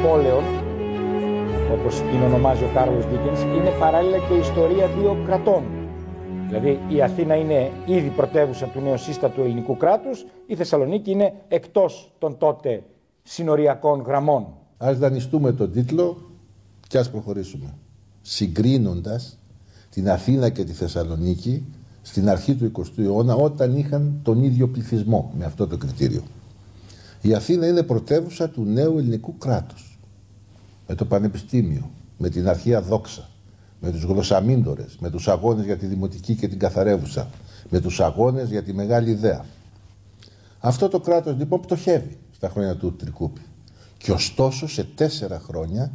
πόλεων, όπως την ονομάζει ο Κάρλος Ντίκενς, είναι παράλληλα και η ιστορία δύο κρατών. Δηλαδή η Αθήνα είναι ήδη πρωτεύουσα του νεοσύστατου ελληνικού κράτους, η Θεσσαλονίκη είναι εκτός των τότε συνοριακών γραμμών. Ας δανειστούμε τον τίτλο και ας προχωρήσουμε. Συγκρίνοντας την Αθήνα και τη Θεσσαλονίκη στην αρχή του 20ου αιώνα, όταν είχαν τον ίδιο πληθυσμό, με αυτό το κριτήριο. Η Αθήνα είναι πρωτεύουσα του νέου ελληνικού κράτους. Με το πανεπιστήμιο, με την αρχαία δόξα, με τους γλωσσαμίντορες, με τους αγώνες για τη δημοτική και την καθαρεύουσα, με τους αγώνες για τη μεγάλη ιδέα. Αυτό το κράτος λοιπόν πτωχεύει στα χρόνια του Τρικούπη. Και ωστόσο σε 4 χρόνια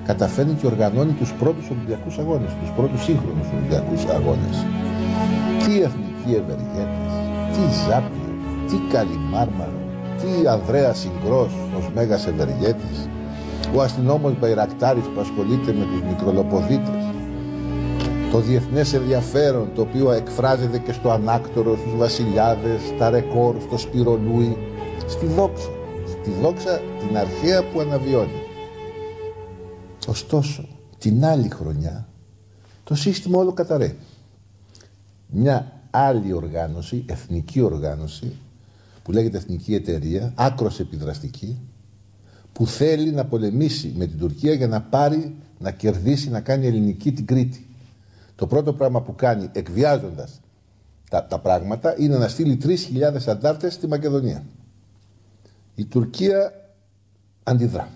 καταφέρνει και οργανώνει τους πρώτους Ολυμπιακούς αγώνες, τους πρώτους σύγχρονους Ολυμπιακούς αγώνες. Τι εθνικοί ευεργέτες, τι Ζάπιο, τι Καλιμάρμαρο, τι Ανδρέας Συγκρός ως μέγας ευεργέτης, ο αστυνόμος Μπαϊρακτάρης που ασχολείται με τους μικρολοποδίτες, το διεθνές ενδιαφέρον το οποίο εκφράζεται και στο Ανάκτορο, στους Βασιλιάδες, στα Ρεκόρ, στο Σπυρολούι, στη δόξα την αρχαία που αναβιώνει. Ωστόσο, την άλλη χρονιά το σύστημα όλο καταρρεύει. Μια άλλη οργάνωση, εθνική οργάνωση, που λέγεται Εθνική Εταιρεία, άκρως επιδραστική, που θέλει να πολεμήσει με την Τουρκία για να πάρει, να κερδίσει, να κάνει ελληνική την Κρήτη. Το πρώτο πράγμα που κάνει, εκβιάζοντας τα πράγματα, είναι να στείλει 3.000 αντάρτες στη Μακεδονία. Η Τουρκία αντιδρά.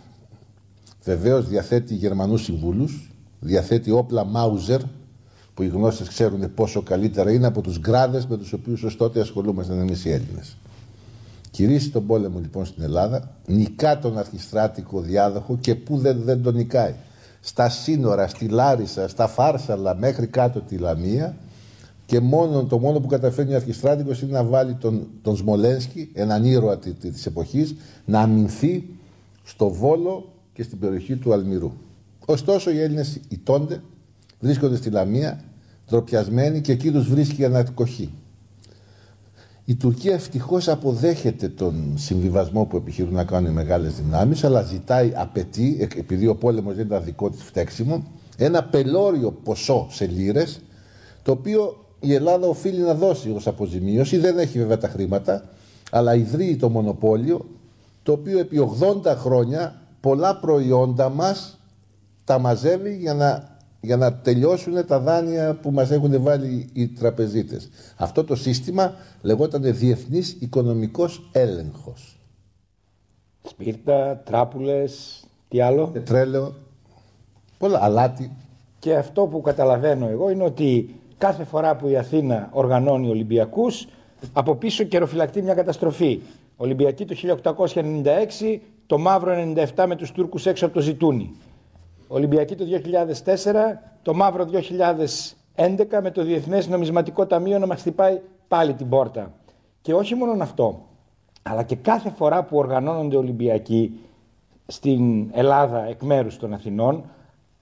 Βεβαίως διαθέτει Γερμανούς συμβούλους, διαθέτει όπλα Μάουζερ, που οι γνώστες ξέρουν πόσο καλύτερα είναι από τους γκράδες με τους οποίους ως τότε ασχολούμασταν εμείς οι Έλληνες. Κηρύσσει τον πόλεμο λοιπόν στην Ελλάδα, νικά τον αρχιστράτικο διάδοχο και που δεν τον νικάει. Στα σύνορα, στη Λάρισα, στα Φάρσαλα, μέχρι κάτω τη Λαμία, και το μόνο που καταφέρνει ο αρχιστράτικος είναι να βάλει τον Σμολένσκι, έναν ήρωα της εποχής, να αμυνθεί στο Βόλο και στην περιοχή του Αλμυρού. Ωστόσο οι Έλληνες ηττώνται, βρίσκονται στη Λαμία, ντροπιασμένοι, και εκεί τους βρίσκει ανακοχή. Η Τουρκία ευτυχώς αποδέχεται τον συμβιβασμό που επιχειρούν να κάνουν οι μεγάλες δυνάμεις, αλλά απαιτεί, επειδή ο πόλεμος δεν ήταν δικό της φταίξιμο, ένα πελώριο ποσό σε λίρες, το οποίο η Ελλάδα οφείλει να δώσει ως αποζημίωση. Δεν έχει βέβαια τα χρήματα, αλλά ιδρύει το μονοπόλιο, το οποίο επί 80 χρόνια πολλά προϊόντα μας τα μαζεύει για να τελειώσουν τα δάνεια που μας έχουν βάλει οι τραπεζίτες. Αυτό το σύστημα λεγόταν Διεθνής Οικονομικός Έλεγχος. Σπίρτα, τράπουλες, τι άλλο? Πετρέλαιο, πολλά, αλάτι. Και αυτό που καταλαβαίνω εγώ είναι ότι κάθε φορά που η Αθήνα οργανώνει Ολυμπιακούς, από πίσω καιροφυλακτεί μια καταστροφή. Ολυμπιακή το 1896, το μαύρο 97 με τους Τούρκους έξω από το Ζητούνι. Ολυμπιακή το 2004, το μαύρο 2011 με το Διεθνές Νομισματικό Ταμείο να μας χτυπάει πάλι την πόρτα. Και όχι μόνο αυτό, αλλά και κάθε φορά που οργανώνονται Ολυμπιακοί στην Ελλάδα εκ μέρους των Αθηνών,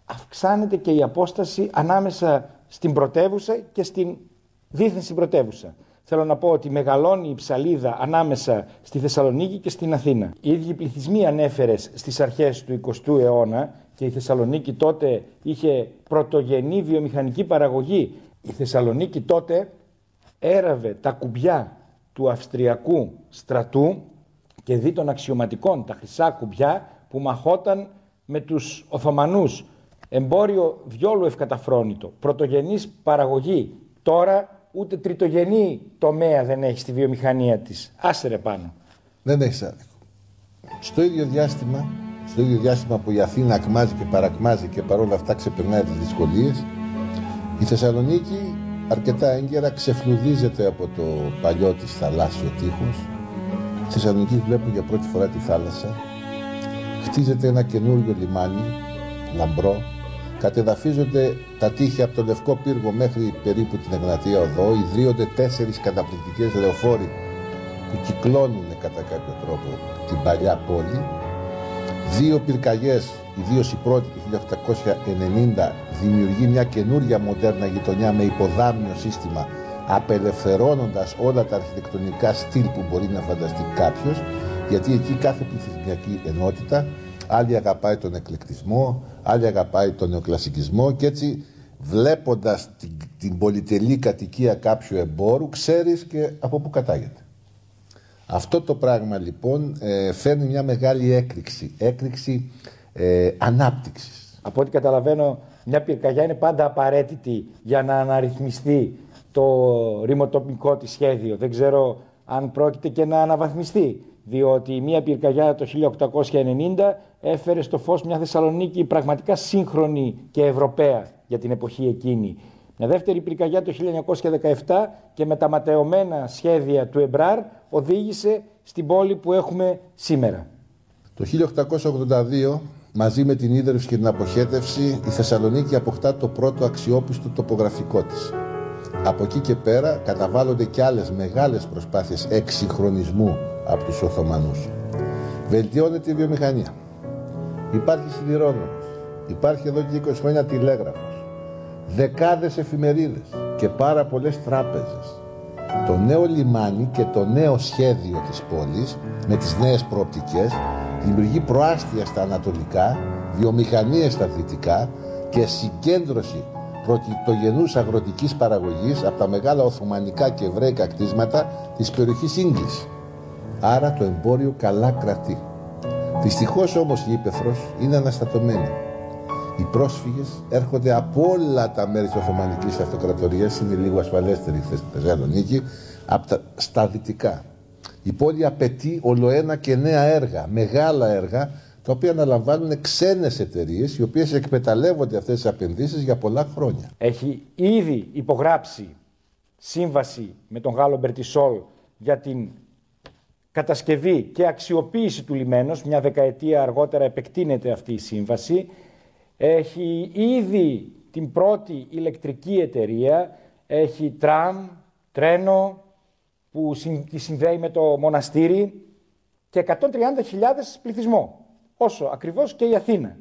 αυξάνεται και η απόσταση ανάμεσα στην πρωτεύουσα και στην δίθεν συμπρωτεύουσα. Θέλω να πω ότι μεγαλώνει η ψαλίδα ανάμεσα στη Θεσσαλονίκη και στην Αθήνα. Οι ίδιοι πληθυσμοί ανέφερες στις αρχές του 20ου αιώνα, και η Θεσσαλονίκη τότε είχε πρωτογενή βιομηχανική παραγωγή. Η Θεσσαλονίκη τότε έραβε τα κουμπιά του Αυστριακού στρατού και δι των αξιωματικών, τα χρυσά κουμπιά που μαχόταν με τους Οθωμανούς. Εμπόριο διόλου ευκαταφρόνητο, πρωτογενής παραγωγή. Τώρα ούτε τριτογενή τομέα δεν έχει στη βιομηχανία της. Άσε ρε πάνω. Δεν έχεις άδικο. Στο ίδιο διάστημα που η Αθήνα ακμάζει και παρακμάζει και παρόλα αυτά ξεπερνάει τις δυσκολίες, η Θεσσαλονίκη αρκετά έγκαιρα ξεφλουδίζεται από το παλιό της θαλάσσιο τείχος. Η Θεσσαλονίκη βλέπουν για πρώτη φορά τη θάλασσα. Χτίζεται ένα καινούριο λιμάνι, λαμπρό. Κατεδαφίζονται τα τείχη από το Λευκό Πύργο μέχρι περίπου την Εγνατία Οδό. Ιδρύονται 4 καταπληκτικές λεωφόροι που κυκλώνουν κατά κάποιο τρόπο την παλιά πόλη. 2 πυρκαγιές, ιδίως η πρώτη του 1890, δημιουργεί μια καινούρια μοντέρνα γειτονιά με υποδάμιο σύστημα, απελευθερώνοντας όλα τα αρχιτεκτονικά στυλ που μπορεί να φανταστεί κάποιος, γιατί εκεί κάθε πληθυσμιακή ενότητα Άλλη αγαπάει τον εκλεκτισμό, άλλη αγαπάει τον νεοκλασικισμό και έτσι βλέποντας την πολυτελή κατοικία κάποιου εμπόρου ξέρεις και από πού κατάγεται. Αυτό το πράγμα λοιπόν φέρνει μια μεγάλη έκρηξη ανάπτυξης. Από ό,τι καταλαβαίνω, μια πυρκαγιά είναι πάντα απαραίτητη για να αναρρυθμιστεί το ρημοτοπικό της σχέδιο. Δεν ξέρω αν πρόκειται και να αναβαθμιστεί, διότι μια πυρκαγιά το 1890 έφερε στο φως μια Θεσσαλονίκη πραγματικά σύγχρονη και ευρωπαία για την εποχή εκείνη. Μια δεύτερη πυρκαγιά το 1917 και με τα ματαιωμένα σχέδια του Εμπράρ οδήγησε στην πόλη που έχουμε σήμερα. Το 1882, μαζί με την ίδρυυση και την αποχέτευση, η Θεσσαλονίκη αποκτά το πρώτο αξιόπιστο τοπογραφικό της. Από εκεί και πέρα καταβάλλονται και άλλες μεγάλες προσπάθειες εξυγχρονισμού από τους Οθωμανούς. Βελτιώνεται η βιομηχανία. Υπάρχει σιδηρόδρομος. Υπάρχει εδώ και 20 χρόνια τηλέγραφος. Δεκάδες εφημερίδες και πάρα πολλές τράπεζες. Το νέο λιμάνι και το νέο σχέδιο της πόλης με τις νέες προοπτικές δημιουργεί προάστια στα ανατολικά, βιομηχανίες στα δυτικά και συγκέντρωση πρωτογενούς αγροτικής παραγωγής από τα μεγάλα οθωμανικά και εβραϊκά κτίσματα της περιοχής Ίγκλης. Άρα το εμπόριο καλά κρατεί. Δυστυχώς όμως η Ύπαιθρος είναι αναστατωμένη. Οι πρόσφυγες έρχονται από όλα τα μέρη της Οθωμανικής Αυτοκρατορίας, είναι λίγο ασφαλέστερη η Θεσσαλονίκη, στα δυτικά. Η πόλη απαιτεί ολοένα και νέα έργα, μεγάλα έργα, τα οποία αναλαμβάνουν ξένες εταιρείες, οι οποίες εκμεταλλεύονται αυτές τις επενδύσεις για πολλά χρόνια. Έχει ήδη υπογράψει σύμβαση με τον Γάλλο Μπερτισόλ για την κατασκευή και αξιοποίηση του λιμένος. Μια δεκαετία αργότερα επεκτείνεται αυτή η σύμβαση. Έχει ήδη την πρώτη ηλεκτρική εταιρεία, έχει τραμ, τρένο που τη συνδέει με το μοναστήρι και 130.000 πληθυσμό, όσο ακριβώς και η Αθήνα.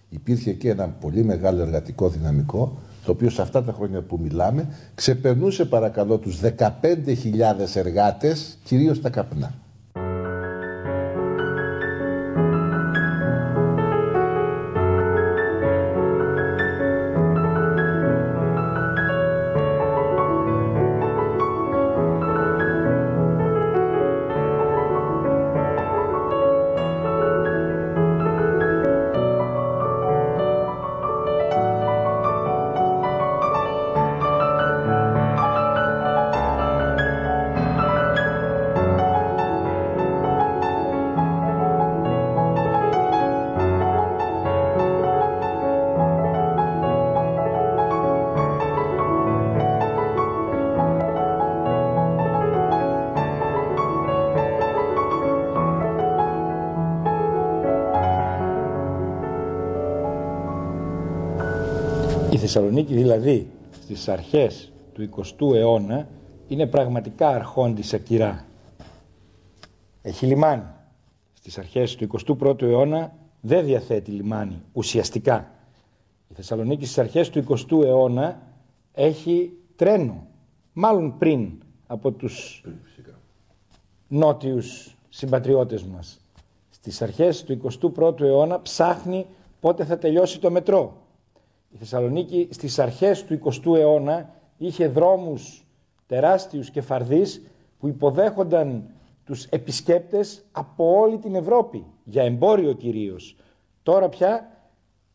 Υπήρχε και ένα πολύ μεγάλο εργατικό δυναμικό, το οποίο σε αυτά τα χρόνια που μιλάμε ξεπερνούσε παρακαλώ τους 15.000 εργάτες, κυρίως τα καπνά. Η Θεσσαλονίκη δηλαδή στις αρχές του 20ου αιώνα είναι πραγματικά αρχόντισσα κυρά. Έχει λιμάνι. Στις αρχές του 21ου αιώνα δεν διαθέτει λιμάνι ουσιαστικά. Η Θεσσαλονίκη στις αρχές του 20ου αιώνα έχει τρένο. Μάλλον πριν από τους νότιους συμπατριώτες μας. Στις αρχές του 21ου αιώνα ψάχνει πότε θα τελειώσει το μετρό. Η Θεσσαλονίκη στις αρχές του 20ου αιώνα είχε δρόμους τεράστιους και φαρδείς που υποδέχονταν τους επισκέπτες από όλη την Ευρώπη, για εμπόριο κυρίως. Τώρα πια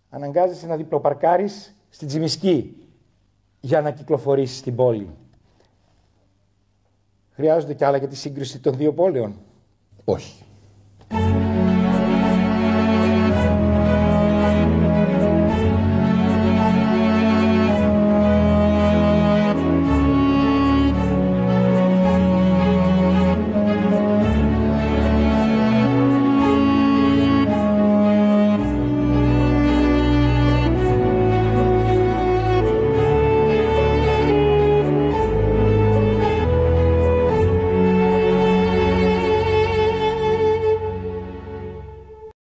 αναγκάζεσαι να διπλοπαρκάρεις στην Τσιμισκή για να κυκλοφορήσεις στην πόλη. Χρειάζονται κι άλλα για τη σύγκριση των δύο πόλεων? Όχι.